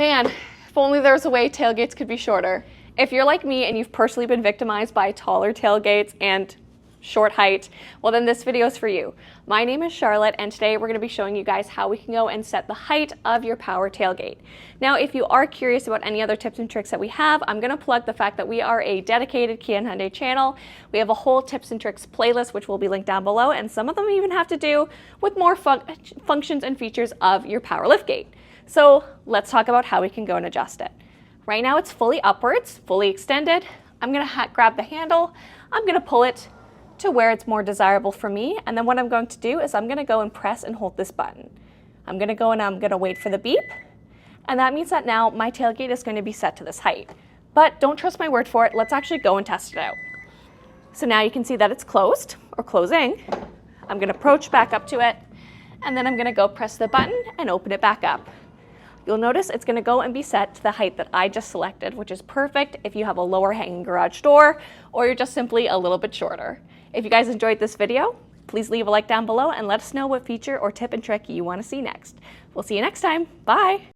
Man, if only there was a way tailgates could be shorter. If you're like me and you've personally been victimized by taller tailgates and short height, well then this video is for you. My name is Charlotte and today we're going to be showing you guys how we can go and set the height of your power tailgate. Now if you are curious about any other tips and tricks that we have, I'm going to plug the fact that we are a dedicated Kia and Hyundai channel. We have a whole tips and tricks playlist which will be linked down below, and some of them even have to do with more functions and features of your power liftgate. So let's talk about how we can go and adjust it. Right now it's fully upwards, fully extended. I'm going to grab the handle, I'm going to pull it to where it's more desirable for me, and then what I'm going to do is I'm going to go and press and hold this button. I'm going to go and I'm going to wait for the beep, and that means that now my tailgate is going to be set to this height. But don't trust my word for it, let's actually go and test it out. So now you can see that it's closed, or closing. I'm going to approach back up to it, and then I'm going to go press the button and open it back up. You'll notice it's going to go and be set to the height that I just selected, which is perfect if you have a lower hanging garage door or you're just simply a little bit shorter. If you guys enjoyed this video, please leave a like down below and let us know what feature or tip and trick you want to see next. We'll see you next time. Bye!